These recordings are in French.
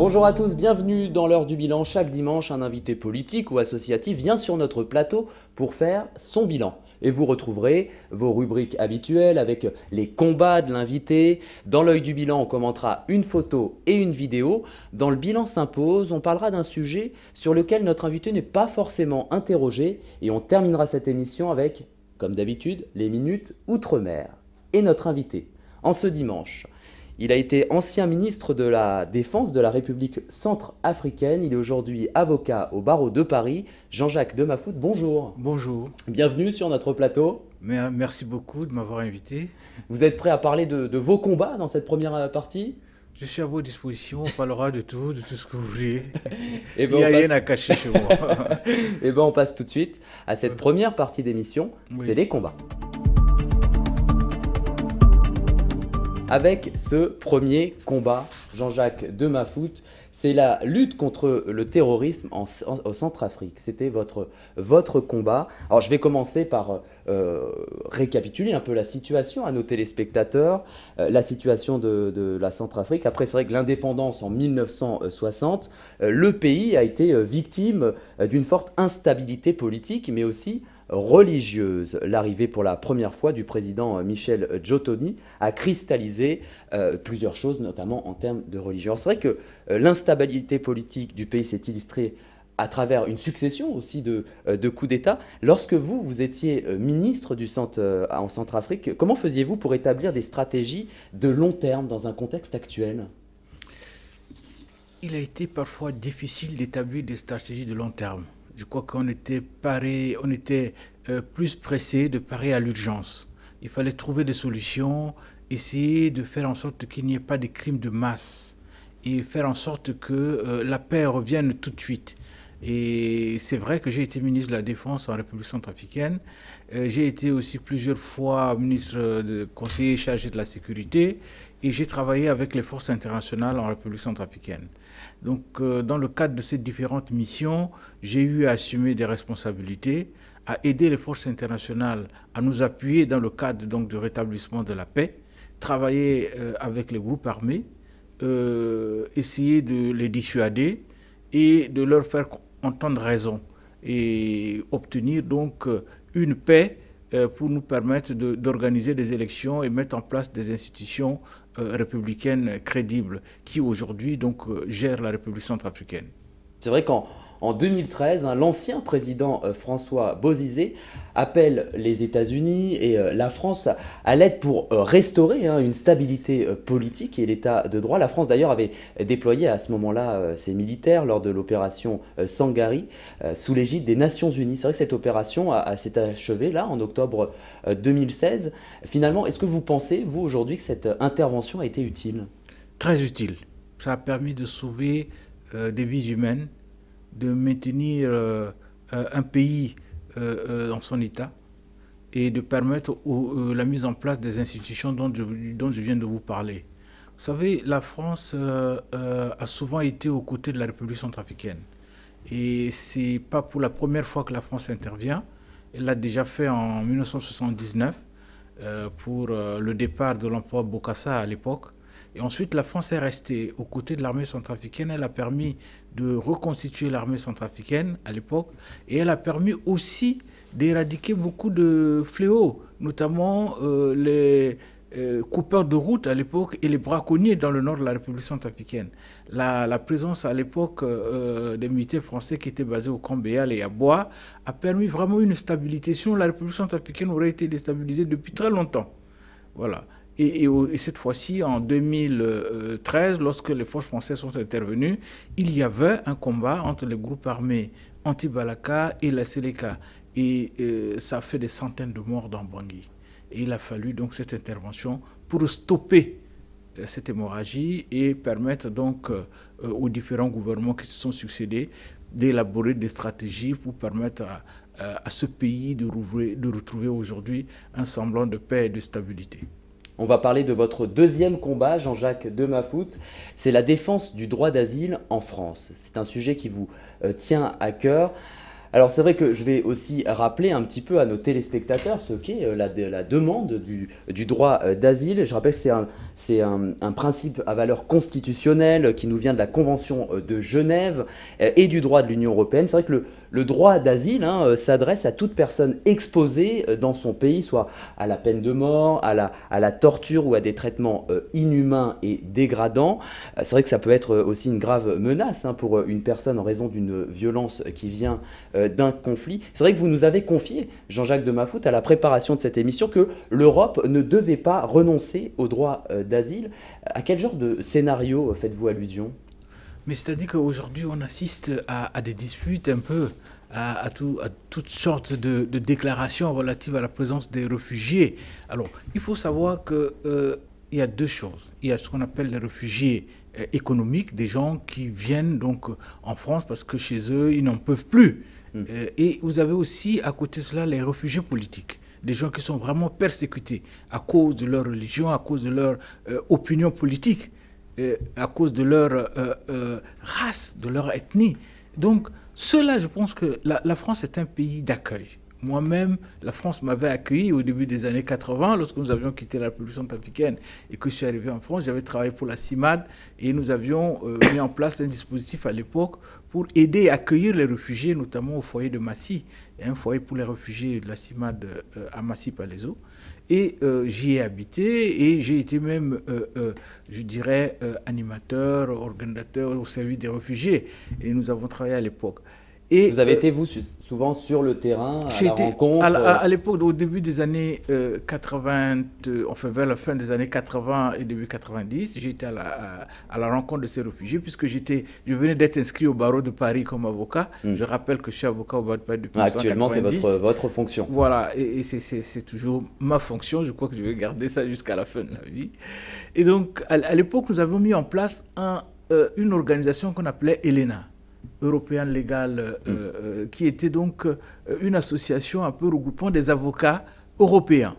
Bonjour à tous, bienvenue dans l'heure du bilan. Chaque dimanche, un invité politique ou associatif vient sur notre plateau pour faire son bilan. Et vous retrouverez vos rubriques habituelles avec les combats de l'invité. Dans l'œil du bilan, on commentera une photo et une vidéo. Dans le bilan s'impose, on parlera d'un sujet sur lequel notre invité n'est pas forcément interrogé. Et on terminera cette émission avec, comme d'habitude, les minutes outre-mer. Et notre invité, en ce dimanche, il a été ancien ministre de la Défense de la République centrafricaine. Il est aujourd'hui avocat au barreau de Paris. Jean-Jacques Demafoot, bonjour. Bonjour. Bienvenue sur notre plateau. Merci beaucoup de m'avoir invité. Vous êtes prêt à parler de vos combats dans cette première partie? Je suis à vos dispositions, on parlera de tout ce que vous voulez. Et Il n'y a rien à cacher chez moi. Et ben on passe tout de suite à cette première partie d'émission, Oui. C'est les combats. Avec ce premier combat, Jean-Jacques Demafoot, c'est la lutte contre le terrorisme en Centrafrique. C'était votre combat. Alors je vais commencer par récapituler un peu la situation à nos téléspectateurs, la situation de la Centrafrique. Après, c'est vrai que l'indépendance en 1960, le pays a été victime d'une forte instabilité politique, mais aussi religieuse. L'arrivée pour la première fois du président Michel Djotoni a cristallisé plusieurs choses, notamment en termes de religion. C'est vrai que l'instabilité politique du pays s'est illustrée à travers une succession aussi de coups d'État. Lorsque vous étiez ministre en Centrafrique, comment faisiez-vous pour établir des stratégies de long terme dans un contexte actuel ? Il a été parfois difficile d'établir des stratégies de long terme. Je crois qu'on était plus pressé de parer à l'urgence. Il fallait trouver des solutions, essayer de faire en sorte qu'il n'y ait pas de crimes de masse et faire en sorte que la paix revienne tout de suite. Et c'est vrai que j'ai été ministre de la Défense en République centrafricaine. J'ai été aussi plusieurs fois conseiller chargé de la sécurité et j'ai travaillé avec les forces internationales en République centrafricaine. Donc, dans le cadre de ces différentes missions, j'ai eu à assumer des responsabilités, à aider les forces internationales à nous appuyer dans le cadre donc, de rétablissement de la paix, travailler avec les groupes armés, essayer de les dissuader et de leur faire entendre raison et obtenir donc une paix pour nous permettre d'organiser des élections et mettre en place des institutions républicaines crédibles qui aujourd'hui donc gèrent la République centrafricaine. C'est vrai qu'en 2013, l'ancien président François Bozizé appelle les États-Unis et la France à l'aide pour restaurer une stabilité politique et l'état de droit. La France d'ailleurs avait déployé à ce moment-là ses militaires lors de l'opération Sangari sous l'égide des Nations Unies. C'est vrai que cette opération s'est achevée là en octobre 2016. Finalement, est-ce que vous pensez, vous aujourd'hui, que cette intervention a été utile ? Très utile. Ça a permis de sauver des vies humaines, de maintenir un pays dans son état et de permettre la mise en place des institutions dont je viens de vous parler. Vous savez, la France a souvent été aux côtés de la République centrafricaine. Et ce n'est pas pour la première fois que la France intervient. Elle l'a déjà fait en 1979 pour le départ de l'empereur Bokassa à l'époque. Et ensuite, la France est restée aux côtés de l'armée centrafricaine. Elle a permis de reconstituer l'armée centrafricaine à l'époque. Et elle a permis aussi d'éradiquer beaucoup de fléaux, notamment les coupeurs de route à l'époque et les braconniers dans le nord de la République centrafricaine. La présence à l'époque des militaires français qui étaient basés au camp Béal et à Bois a permis vraiment une stabilité. Sinon, la République centrafricaine aurait été déstabilisée depuis très longtemps. Voilà. Et cette fois-ci, en 2013, lorsque les forces françaises sont intervenues, il y avait un combat entre les groupes armés anti-Balaka et la Séléka. Et ça a fait des centaines de morts dans Bangui. Et il a fallu donc cette intervention pour stopper cette hémorragie et permettre donc aux différents gouvernements qui se sont succédés d'élaborer des stratégies pour permettre à ce pays de retrouver aujourd'hui un semblant de paix et de stabilité. On va parler de votre deuxième combat, Jean-Jacques Demafoot, c'est la défense du droit d'asile en France. C'est un sujet qui vous tient à cœur. Alors c'est vrai que je vais aussi rappeler un petit peu à nos téléspectateurs ce qu'est la demande du droit d'asile. Je rappelle que c'est un principe à valeur constitutionnelle qui nous vient de la Convention de Genève et du droit de l'Union européenne. C'est vrai que le droit d'asile s'adresse à toute personne exposée dans son pays, soit à la peine de mort, à la torture ou à des traitements inhumains et dégradants. C'est vrai que ça peut être aussi une grave menace pour une personne en raison d'une violence qui vient d'un conflit. C'est vrai que vous nous avez confié, Jean-Jacques de Mafout, à la préparation de cette émission, que l'Europe ne devait pas renoncer au droit d'asile. À quel genre de scénario faites-vous allusion? Mais c'est-à-dire qu'aujourd'hui, on assiste à des disputes un peu, à toutes sortes de déclarations relatives à la présence des réfugiés. Alors, il faut savoir qu'il y a deux choses. Il y a ce qu'on appelle les réfugiés économiques, des gens qui viennent donc en France parce que chez eux, ils n'en peuvent plus. Et vous avez aussi à côté de cela les réfugiés politiques, des gens qui sont vraiment persécutés à cause de leur religion, à cause de leur opinion politique, à cause de leur race, de leur ethnie. Donc cela, je pense que la France est un pays d'accueil. Moi-même, la France m'avait accueilli au début des années 80, lorsque nous avions quitté la République centrafricaine et que je suis arrivé en France. J'avais travaillé pour la CIMAD et nous avions mis en place un dispositif à l'époque pour aider et accueillir les réfugiés, notamment au foyer de Massy, un foyer pour les réfugiés de la CIMAD à Massy-Palaiseau. Et j'y ai habité et j'ai été même, je dirais, animateur, organisateur au service des réfugiés. Et nous avons travaillé à l'époque. Et vous avez été, vous, souvent sur le terrain, à la rencontre à l'époque, au début des années 80, enfin vers la fin des années 80 et début 90, j'étais à la rencontre de ces réfugiés, puisque je venais d'être inscrit au barreau de Paris comme avocat. Je rappelle que je suis avocat au barreau de Paris depuis 1990. Actuellement, c'est votre fonction. Voilà, et c'est toujours ma fonction. Je crois que je vais garder ça jusqu'à la fin de la vie. Et donc, à l'époque, nous avons mis en place une organisation qu'on appelait ELENA. European Legal, qui était donc une association un peu regroupant des avocats européens.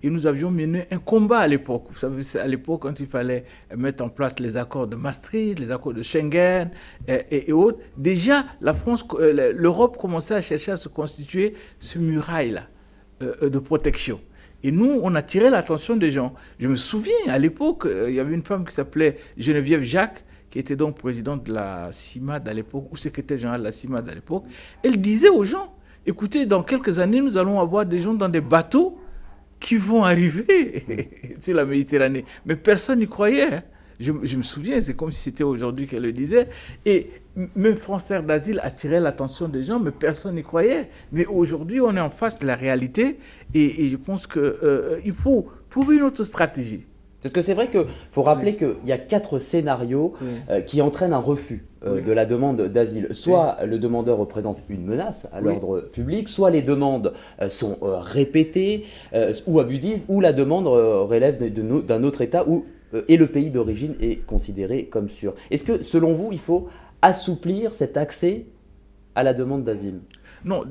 Et nous avions mené un combat à l'époque. Vous savez, c'est à l'époque quand il fallait mettre en place les accords de Maastricht, les accords de Schengen et autres. Déjà, l'Europe commençait à chercher à se constituer ce muraille-là de protection. Et nous, on attirait l'attention des gens. Je me souviens, à l'époque, il y avait une femme qui s'appelait Geneviève Jacques, qui était donc présidente de la CIMAD à l'époque, ou secrétaire général de la CIMAD à l'époque. Elle disait aux gens, écoutez, dans quelques années, nous allons avoir des gens dans des bateaux qui vont arriver sur la Méditerranée. Mais personne n'y croyait. Hein. Je me souviens, c'est comme si c'était aujourd'hui qu'elle le disait. Et même France Terre d'Asile attirait l'attention des gens, mais personne n'y croyait. Mais aujourd'hui, on est en face de la réalité et je pense qu'il faut trouver une autre stratégie. Parce que c'est vrai qu'il faut rappeler qu'il y a 4 scénarios qui entraînent un refus de la demande d'asile. Soit le demandeur représente une menace à l'ordre public, soit les demandes sont répétées ou abusives, ou la demande relève d'un autre État et le pays d'origine est considéré comme sûr. Est-ce que, selon vous, il faut assouplir cet accès à la demande d'asile? Non,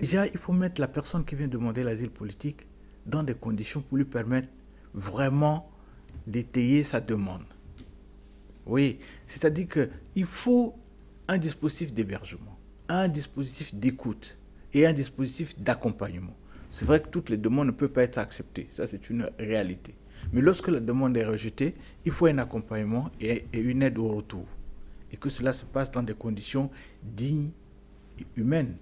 déjà, il faut mettre la personne qui vient demander l'asile politique dans des conditions pour lui permettre vraiment d'étayer sa demande. Oui, c'est-à-dire qu'il faut un dispositif d'hébergement, un dispositif d'écoute et un dispositif d'accompagnement. C'est vrai que toutes les demandes ne peuvent pas être acceptées, ça c'est une réalité. Mais lorsque la demande est rejetée, il faut un accompagnement et une aide au retour. Et que cela se passe dans des conditions dignes et humaines.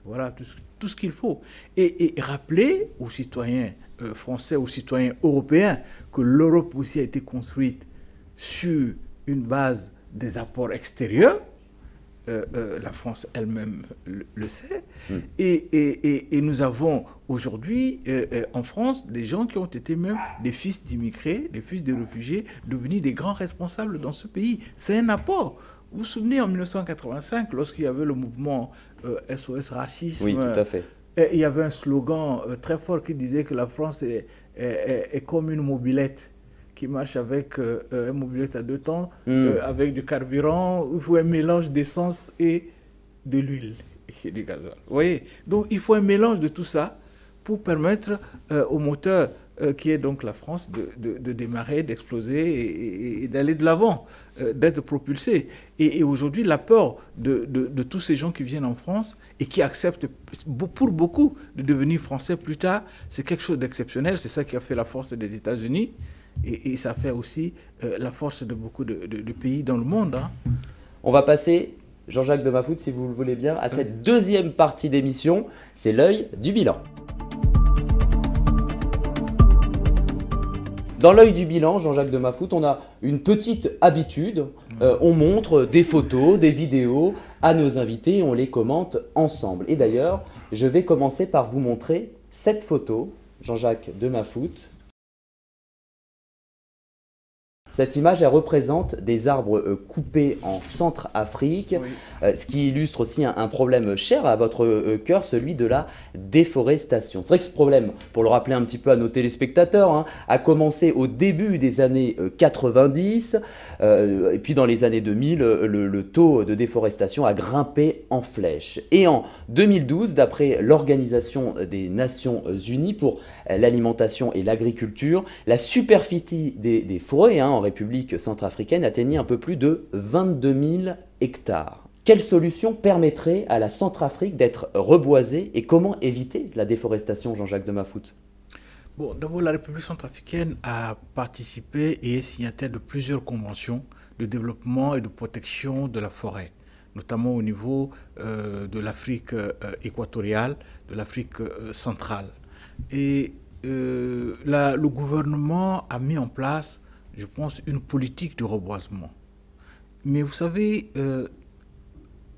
Voilà tout ce qu'il faut. Et rappeler aux citoyens français, aux citoyens européens, que l'Europe aussi a été construite sur une base des apports extérieurs. La France elle-même le sait. Et nous avons aujourd'hui en France des gens qui ont été même des fils d'immigrés, des fils de réfugiés, devenus des grands responsables dans ce pays. C'est un apport. Vous vous souvenez en 1985, lorsqu'il y avait le mouvement SOS Racisme, oui, tout à fait. Il y avait un slogan très fort qui disait que la France est comme une mobilette qui marche avec une mobilette à 2 temps, avec du carburant. Il faut un mélange d'essence et de l'huile et du gasoil. Vous voyez? Donc il faut un mélange de tout ça pour permettre au moteur qui est donc la France, de démarrer, d'exploser et d'aller de l'avant, d'être propulsé. Et aujourd'hui, l'apport de tous ces gens qui viennent en France et qui acceptent pour beaucoup de devenir français plus tard, c'est quelque chose d'exceptionnel. C'est ça qui a fait la force des États-Unis et ça fait aussi la force de beaucoup de pays dans le monde. Hein. On va passer, Jean-Jacques de Mafout, si vous le voulez bien, à cette deuxième partie d'émission, c'est l'œil du bilan. Dans l'œil du bilan, Jean-Jacques de Mafout, on a une petite habitude, on montre des photos, des vidéos à nos invités, on les commente ensemble. Et d'ailleurs, je vais commencer par vous montrer cette photo, Jean-Jacques de Mafout. Cette image, elle représente des arbres coupés en Centrafrique, oui. Ce qui illustre aussi un problème cher à votre cœur, celui de la déforestation. C'est vrai que ce problème, pour le rappeler un petit peu à nos téléspectateurs, hein, a commencé au début des années 90, et puis dans les années 2000, le taux de déforestation a grimpé en flèche. Et en 2012, d'après l'Organisation des Nations Unies pour l'alimentation et l'agriculture, la superficie des forêts, hein, en République centrafricaine atteignait un peu plus de 22 000 hectares. Quelle solution permettrait à la Centrafrique d'être reboisée et comment éviter la déforestation, Jean-Jacques de Mafout? Bon, d'abord, la République centrafricaine a participé et est signataire de plusieurs conventions de développement et de protection de la forêt, notamment au niveau de l'Afrique équatoriale, de l'Afrique centrale. Et le gouvernement a mis en place, je pense, une politique de reboisement. Mais vous savez,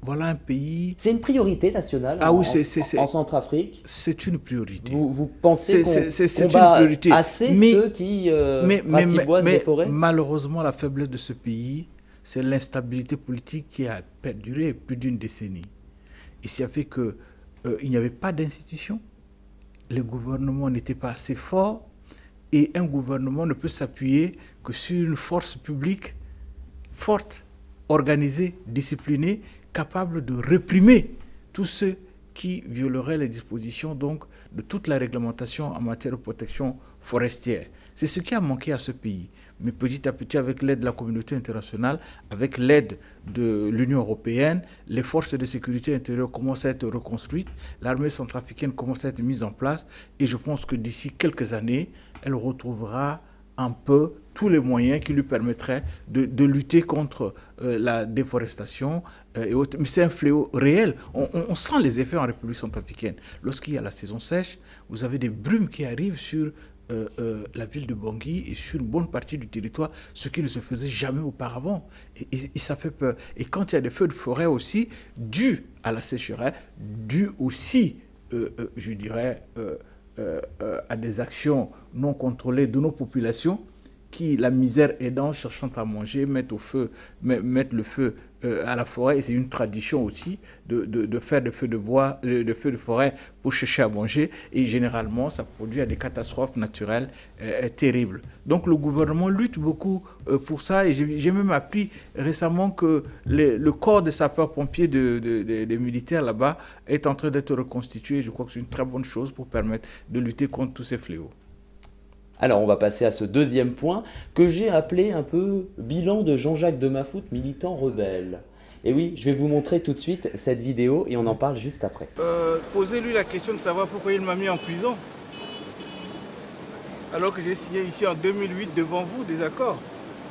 voilà un pays... C'est une priorité nationale en Centrafrique? C'est une priorité. Vous pensez qu'on bat assez ceux qui ratiboisent les forêts? Malheureusement, la faiblesse de ce pays, c'est l'instabilité politique qui a perduré plus d'une décennie. Et ça fait qu'il n'y avait pas d'institution, le gouvernement n'était pas assez fort, et un gouvernement ne peut s'appuyer que sur une force publique forte, organisée, disciplinée, capable de réprimer tous ceux qui violeraient les dispositions donc, de toute la réglementation en matière de protection forestière. C'est ce qui a manqué à ce pays. Mais petit à petit, avec l'aide de la communauté internationale, avec l'aide de l'Union européenne, les forces de sécurité intérieure commencent à être reconstruites, l'armée centrafricaine commence à être mise en place, et je pense que d'ici quelques années, elle retrouvera un peu tous les moyens qui lui permettraient de lutter contre la déforestation et autres. Mais c'est un fléau réel. On sent les effets en République centrafricaine. Lorsqu'il y a la saison sèche, vous avez des brumes qui arrivent sur la ville de Bangui et sur une bonne partie du territoire, ce qui ne se faisait jamais auparavant. Et ça fait peur. Et quand il y a des feux de forêt aussi, dus à la sécheresse, dus aussi, je dirais, à des actions non contrôlées de nos populations qui, la misère aidant, cherchant à manger, mettent le feu à la forêt. Et c'est une tradition aussi de faire des feux de bois, des feux de forêt pour chercher à manger. Et généralement, ça produit des catastrophes naturelles terribles. Donc le gouvernement lutte beaucoup pour ça. Et j'ai même appris récemment que le corps des sapeurs-pompiers des militaires là-bas est en train d'être reconstitué. Je crois que c'est une très bonne chose pour permettre de lutter contre tous ces fléaux. Alors, on va passer à ce deuxième point que j'ai appelé un peu bilan de Jean-Jacques de Mafout, militant rebelle. Et oui, je vais vous montrer tout de suite cette vidéo et on en parle juste après. Posez-lui la question de savoir pourquoi il m'a mis en prison. Alors que j'ai signé ici en 2008 devant vous des accords.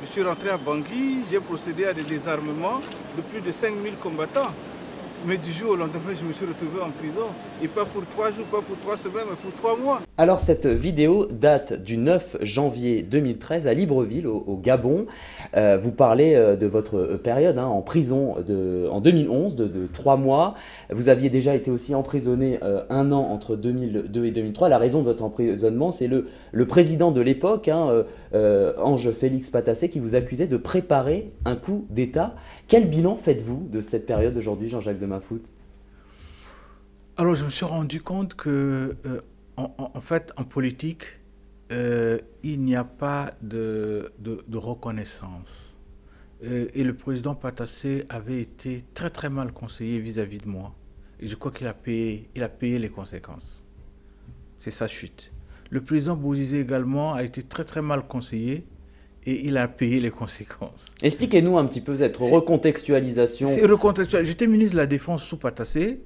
Je suis rentré à Bangui, j'ai procédé à des désarmements de plus de 5000 combattants. Mais du jour au lendemain, je me suis retrouvé en prison. Et pas pour 3 jours, pas pour 3 semaines, mais pour 3 mois. Alors cette vidéo date du 9 janvier 2013 à Libreville, au Gabon. Vous parlez de votre période en prison en 2011, de 3 mois. Vous aviez déjà été aussi emprisonné 1 an entre 2002 et 2003. La raison de votre emprisonnement, c'est le président de l'époque, Ange Félix Patassé, qui vous accusait de préparer un coup d'État. Quel bilan faites-vous de cette période aujourd'hui, Jean-Jacques de Mafout? Alors, je me suis rendu compte que, en fait, en politique, il n'y a pas de reconnaissance. Et le président Patassé avait été très, très mal conseillé vis-à-vis de moi. Et je crois qu'il a payé les conséquences. C'est sa chute. le président Bozizé également a été très très mal conseillé et il a payé les conséquences. Expliquez-nous un petit peu cette recontextualisation. C'est recontextualisation. J'étais ministre de la Défense sous Patassé.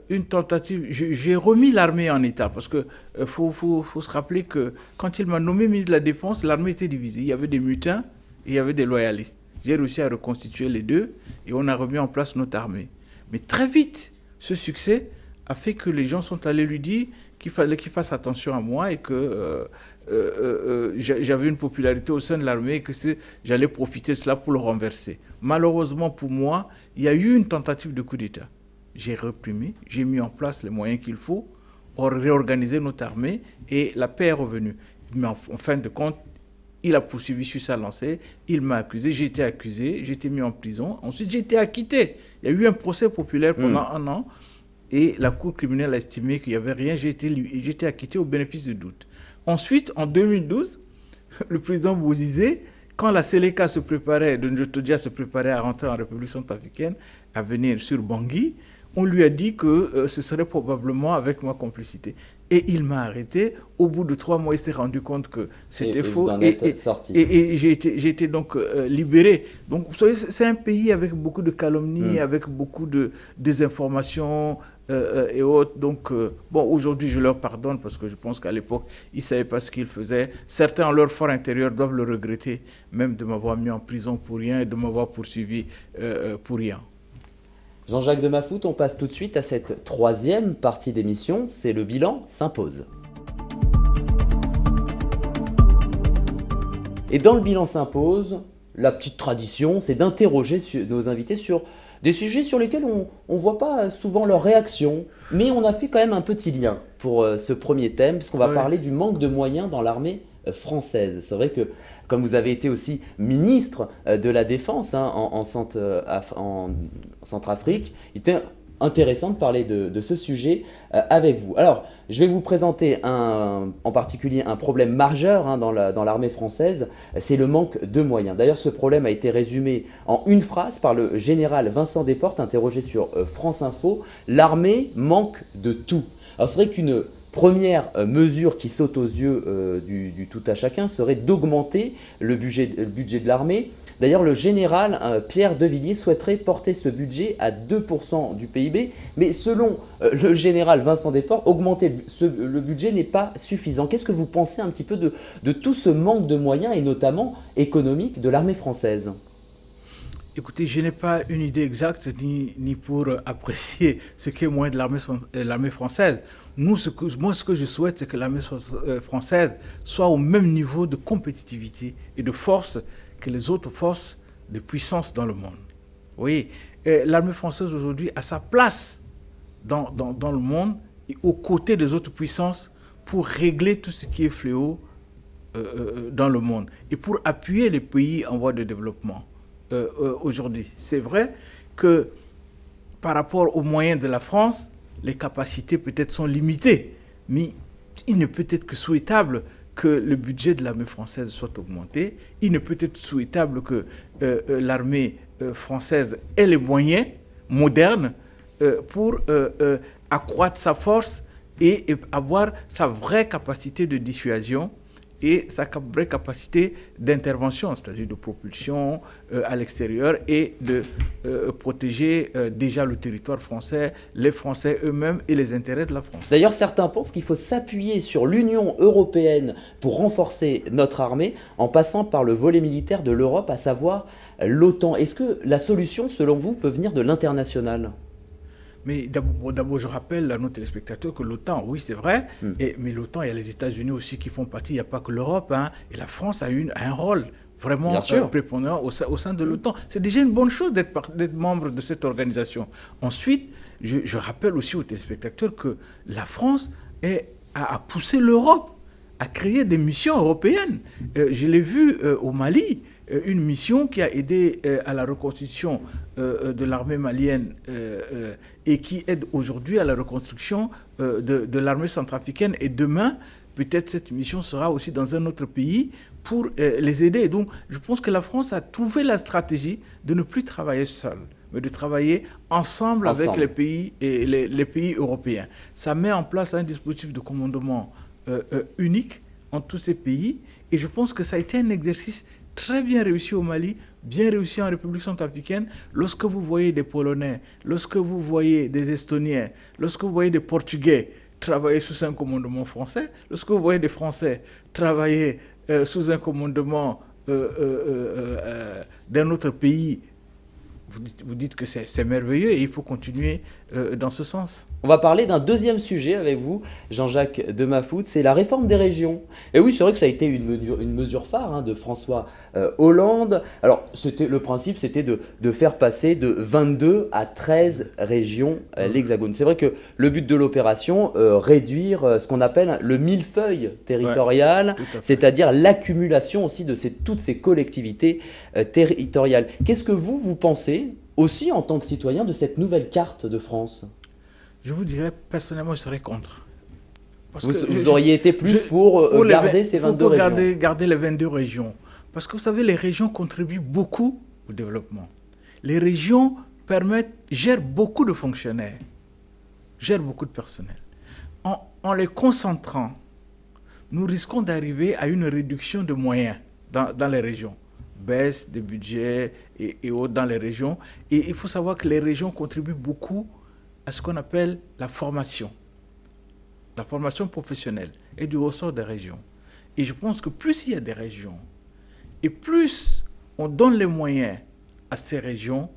Une tentative, j'ai remis l'armée en état parce que faut se rappeler que quand il m'a nommé ministre de la Défense, l'armée était divisée. Il y avait des mutins et il y avait des loyalistes. J'ai réussi à reconstituer les deux et on a remis en place notre armée. Mais très vite, ce succès a fait que les gens sont allés lui dire qu'il fallait qu'il fasse attention à moi et que j'avais une popularité au sein de l'armée et que j'allais profiter de cela pour le renverser. Malheureusement pour moi, il y a eu une tentative de coup d'État. J'ai réprimé, j'ai mis en place les moyens qu'il faut, réorganiser notre armée et la paix est revenue. Mais en fin de compte, il a poursuivi sur sa lancée, il m'a accusé, j'ai été accusé, j'ai été mis en prison. Ensuite, j'ai été acquitté. Il y a eu un procès populaire pendant un an et la Cour criminelle a estimé qu'il n'y avait rien. J'ai été acquitté au bénéfice du doute. Ensuite, en 2012, le président Bozizé, quand la Séléka se préparait, de Njotodia se préparait à rentrer en République centrafricaine, à venir sur Bangui, on lui a dit que ce serait probablement avec ma complicité. Et il m'a arrêté. Au bout de 3 mois, il s'est rendu compte que c'était faux. Vous en êtes sorti. Et j'ai été donc libéré. Donc, vous savez, c'est un pays avec beaucoup de calomnies, avec beaucoup de désinformations et autres. Donc, bon, aujourd'hui, je leur pardonne parce que je pense qu'à l'époque, ils ne savaient pas ce qu'ils faisaient. Certains, en leur fort intérieur, doivent le regretter, même de m'avoir mis en prison pour rien et de m'avoir poursuivi pour rien. Jean-Jacques de Mafout, on passe tout de suite à cette 3e partie d'émission, c'est le bilan s'impose. Et dans le bilan s'impose, la petite tradition, c'est d'interroger nos invités sur des sujets sur lesquels on ne voit pas souvent leur réaction, mais on a fait quand même un petit lien pour ce premier thème, puisqu'on va parler du manque de moyens dans l'armée française. C'est vrai que, comme vous avez été aussi ministre de la Défense en Centrafrique, il était intéressant de parler de ce sujet avec vous. Alors, je vais vous présenter en particulier un problème majeur dans l'armée française, c'est le manque de moyens. D'ailleurs, ce problème a été résumé en une phrase par le général Vincent Desportes, interrogé sur France Info. L'armée manque de tout. Alors, c'est vrai qu'une première mesure qui saute aux yeux du tout à chacun serait d'augmenter le budget de l'armée. D'ailleurs, le général Pierre Devilliers souhaiterait porter ce budget à 2% du PIB, mais selon le général Vincent Desportes, augmenter le budget n'est pas suffisant. Qu'est-ce que vous pensez un petit peu de tout ce manque de moyens, et notamment économiques, de l'armée française ? Écoutez, je n'ai pas une idée exacte ni pour apprécier ce qu'est moyen de l'armée française. Moi, ce que je souhaite, c'est que l'armée française soit au même niveau de compétitivité et de force que les autres forces de puissance dans le monde. Oui, l'armée française aujourd'hui a sa place dans le monde et aux côtés des autres puissances pour régler tout ce qui est fléau dans le monde et pour appuyer les pays en voie de développement. Aujourd'hui. C'est vrai que par rapport aux moyens de la France, les capacités peut-être sont limitées, mais il ne peut être que souhaitable que le budget de l'armée française soit augmenté. Il ne peut être souhaitable que l'armée française ait les moyens modernes pour accroître sa force et avoir sa vraie capacité de dissuasion et sa vraie capacité d'intervention, c'est-à-dire de propulsion à l'extérieur et de protéger déjà le territoire français, les Français eux-mêmes et les intérêts de la France. D'ailleurs, certains pensent qu'il faut s'appuyer sur l'Union européenne pour renforcer notre armée en passant par le volet militaire de l'Europe, à savoir l'OTAN. Est-ce que la solution, selon vous, peut venir de l'international ? Mais d'abord, je rappelle à nos téléspectateurs que l'OTAN, oui, c'est vrai, mais l'OTAN, il y a les États-Unis aussi qui font partie, il n'y a pas que l'Europe, et la France a un rôle vraiment prépondérant au sein de l'OTAN. C'est déjà une bonne chose d'être membre de cette organisation. Ensuite, je rappelle aussi aux téléspectateurs que la France a poussé l'Europe à créer des missions européennes. Je l'ai vu au Mali, une mission qui a aidé à la reconstitution de l'armée malienne et qui aide aujourd'hui à la reconstruction de l'armée centrafricaine. Et demain, peut-être cette mission sera aussi dans un autre pays pour les aider. Donc, je pense que la France a trouvé la stratégie de ne plus travailler seule, mais de travailler ensemble. Avec les pays, et les pays européens. Ça met en place un dispositif de commandement unique entre tous ces pays. Et je pense que ça a été un exercice très bien réussi au Mali, bien réussi en République centrafricaine. Lorsque vous voyez des Polonais, lorsque vous voyez des Estoniens, lorsque vous voyez des Portugais travailler sous un commandement français, lorsque vous voyez des Français travailler sous un commandement d'un autre pays, vous dites que c'est merveilleux et il faut continuer dans ce sens. On va parler d'un deuxième sujet avec vous, Jean-Jacques de Maffout, c'est la réforme des régions. Et oui, c'est vrai que ça a été une mesure phare hein, de François Hollande. Alors, le principe, c'était de faire passer de 22 à 13 régions l'Hexagone. C'est vrai que le but de l'opération, réduire ce qu'on appelle le millefeuille territorial, c'est-à-dire l'accumulation aussi de toutes ces collectivités territoriales. Qu'est-ce que vous pensez aussi en tant que citoyen de cette nouvelle carte de France ? Je vous dirais, personnellement, je serais contre. Parce vous auriez été plus pour garder ces 22 régions. Garder les 22 régions. Parce que vous savez, les régions contribuent beaucoup au développement. Les régions gèrent beaucoup de fonctionnaires, gèrent beaucoup de personnel. En les concentrant, nous risquons d'arriver à une réduction de moyens dans les régions. Baisse des budgets et autres dans les régions. Et il faut savoir que les régions contribuent beaucoup à ce qu'on appelle la formation professionnelle et du ressort des régions. Et je pense que plus il y a des régions et plus on donne les moyens à ces régions,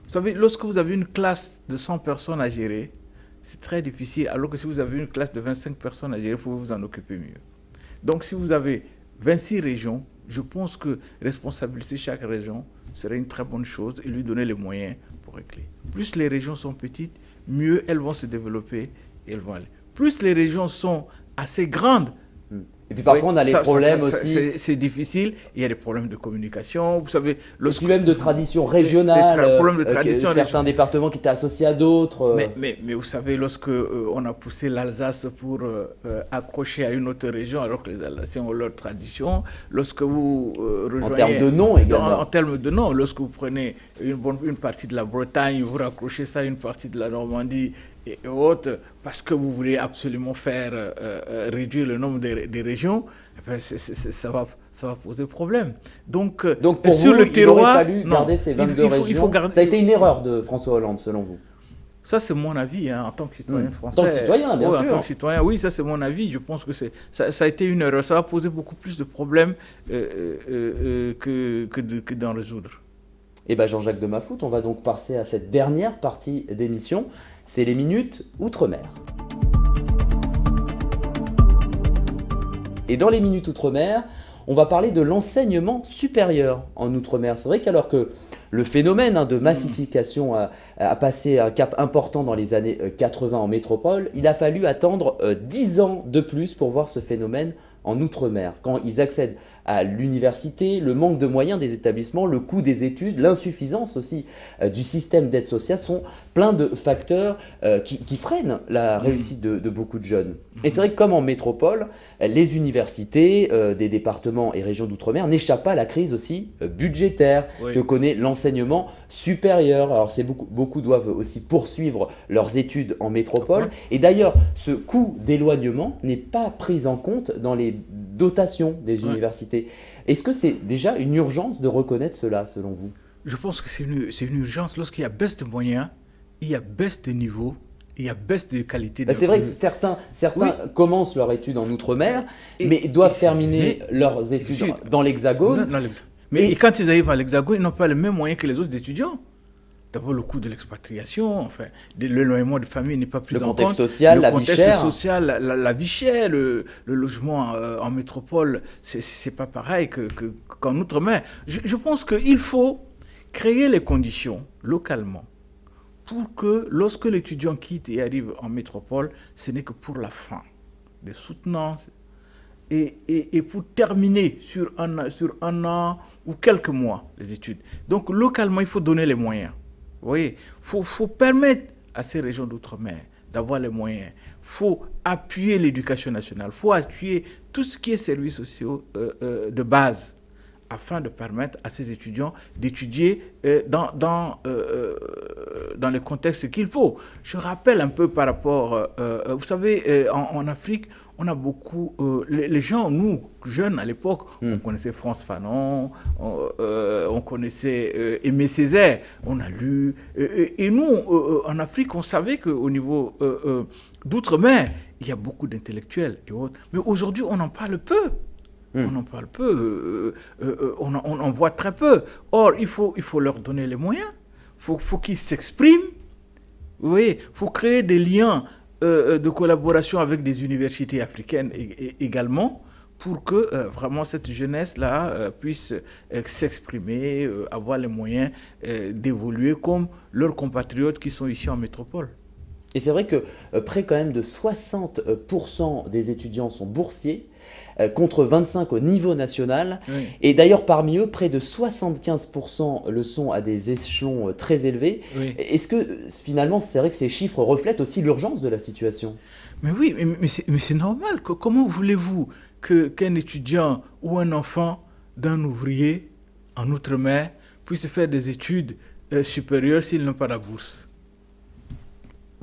vous savez, lorsque vous avez une classe de 100 personnes à gérer, c'est très difficile, alors que si vous avez une classe de 25 personnes à gérer, il faut vous en occuper mieux. Donc si vous avez 26 régions, je pense que responsabiliser chaque région serait une très bonne chose et lui donner les moyens pour régler. Plus les régions sont petites, mieux elles vont se développer et elles vont aller. Plus les régions sont assez grandes. Et puis parfois on a les problèmes aussi. C'est difficile, il y a des problèmes de communication, vous savez. Et puis même de tradition régionale, certains départements qui étaient associés à d'autres. Mais vous savez, lorsque on a poussé l'Alsace pour accrocher à une autre région, alors que les Alsaciens ont leur tradition, lorsque vous rejoignez... En termes de nom également. En termes de nom, lorsque vous prenez une partie de la Bretagne, vous raccrochez ça à une partie de la Normandie, et autres, parce que vous voulez absolument faire réduire le nombre des régions, ça va poser problème. Donc pour sur vous, le terroir, il aurait fallu garder ces 22 régions. Ça a été une erreur de François Hollande, selon vous? Ça, c'est mon avis, hein, en tant que citoyen français. En tant que citoyen, bien sûr. En tant que citoyen, oui, ça, c'est mon avis. Je pense que ça a été une erreur. Ça va poser beaucoup plus de problèmes que d'en résoudre. Eh bien, Jean-Jacques de Maffout, on va donc passer à cette dernière partie d'émission. C'est les minutes Outre-mer. Et dans les minutes Outre-mer, on va parler de l'enseignement supérieur en Outre-mer. C'est vrai qu'alors que le phénomène de massification a passé un cap important dans les années 80 en métropole, il a fallu attendre 10 ans de plus pour voir ce phénomène en Outre-mer. Quand ils accèdent à l'université, le manque de moyens des établissements, le coût des études, l'insuffisance aussi du système d'aide sociale sont plein de facteurs qui freinent la réussite de beaucoup de jeunes. Et c'est vrai que comme en métropole, les universités des départements et régions d'outre-mer n'échappent pas à la crise aussi budgétaire que connaît l'enseignement supérieur. Alors beaucoup doivent aussi poursuivre leurs études en métropole. Et d'ailleurs, ce coût d'éloignement n'est pas pris en compte dans les dotations des universités. Est-ce que c'est déjà une urgence de reconnaître cela, selon vous? Je pense que c'est une urgence. Lorsqu'il y a baisse de moyens, il y a baisse de niveau, il y a baisse de qualité. C'est vrai que certains commencent leur étude en Outre-mer, mais doivent terminer leurs études dans l'Hexagone. Mais quand ils arrivent à l'Hexagone, ils n'ont pas les mêmes moyens que les autres étudiants. D'abord, le coût de l'expatriation, enfin, de l'éloignement de famille n'est pas pris en compte. Le contexte social, la vie chère. La vie chère, le logement en métropole, c'est pas pareil qu'en Outre-mer. Je pense qu'il faut créer les conditions localement pour que lorsque l'étudiant quitte et arrive en métropole, ce n'est que pour la fin des soutenances et pour terminer sur un an ou quelques mois les études. Donc localement, il faut donner les moyens. Vous voyez, faut permettre à ces régions d'outre-mer d'avoir les moyens. Il faut appuyer l'éducation nationale. Il faut appuyer tout ce qui est services sociaux de base afin de permettre à ces étudiants d'étudier dans les contextes qu'il faut. Je rappelle un peu par rapport, vous savez, en Afrique, on a beaucoup... les gens, nous, jeunes à l'époque, on connaissait Frantz Fanon, on connaissait Aimé Césaire, on a lu... et nous, en Afrique, on savait qu'au niveau d'outre-mer, il y a beaucoup d'intellectuels et autres. Mais aujourd'hui, on en parle peu. On en parle peu, on en voit très peu. Or, il faut leur donner les moyens. Faut qu'ils s'expriment. Oui, il faut créer des liens de collaboration avec des universités africaines également pour que vraiment cette jeunesse-là puisse s'exprimer, avoir les moyens d'évoluer comme leurs compatriotes qui sont ici en métropole. Et c'est vrai que près quand même de 60% des étudiants sont boursiers, contre 25% au niveau national. Oui. Et d'ailleurs, parmi eux, près de 75% le sont à des échelons très élevés. Oui. Est-ce que finalement, c'est vrai que ces chiffres reflètent aussi l'urgence de la situation? Mais oui, mais c'est normal. Comment voulez-vous qu'un étudiant ou un enfant d'un ouvrier en Outre-mer puisse faire des études supérieures s'il n'a pas la bourse?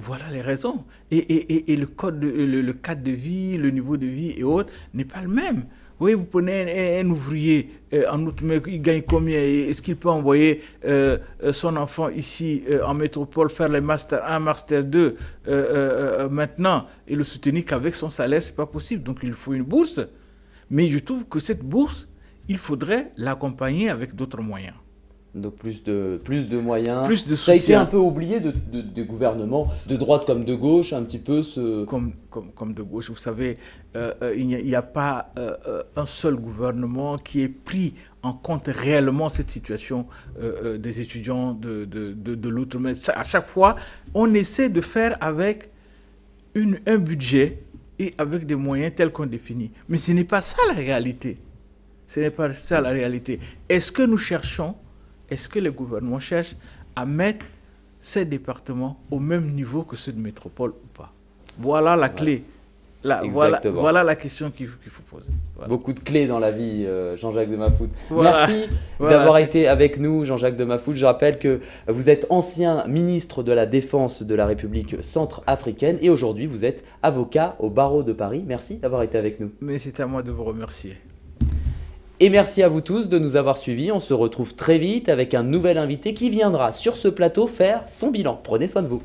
Voilà les raisons. Et le cadre de vie, le niveau de vie et autres n'est pas le même. Oui, vous prenez un ouvrier en Outre-mer, il gagne combien? Est-ce qu'il peut envoyer son enfant ici en métropole faire les Master 1, Master 2 maintenant et le soutenir qu'avec son salaire? Ce n'est pas possible. Donc il faut une bourse. Mais je trouve que cette bourse, il faudrait l'accompagner avec d'autres moyens. Donc plus de moyens. Plus de soutien. Ça a été un peu oublié des gouvernements de droite comme de gauche, un petit peu Comme de gauche. Vous savez, il n'y a pas un seul gouvernement qui ait pris en compte réellement cette situation des étudiants de l'outre-mer. À chaque fois, on essaie de faire avec un budget et avec des moyens tels qu'on définit. Mais ce n'est pas ça la réalité. Ce n'est pas ça la réalité. Est-ce que nous cherchons... Est-ce que les gouvernements cherchent à mettre ces départements au même niveau que ceux de métropole ou pas? Voilà la clé. Voilà la question qu'il faut poser. Voilà. Beaucoup de clés dans la vie, Jean-Jacques de Maffout. Voilà. Merci d'avoir été avec nous, Jean-Jacques de Maffout. Je rappelle que vous êtes ancien ministre de la Défense de la République centrafricaine et aujourd'hui vous êtes avocat au barreau de Paris. Merci d'avoir été avec nous. Mais c'est à moi de vous remercier. Et merci à vous tous de nous avoir suivis. On se retrouve très vite avec un nouvel invité qui viendra sur ce plateau faire son bilan. Prenez soin de vous.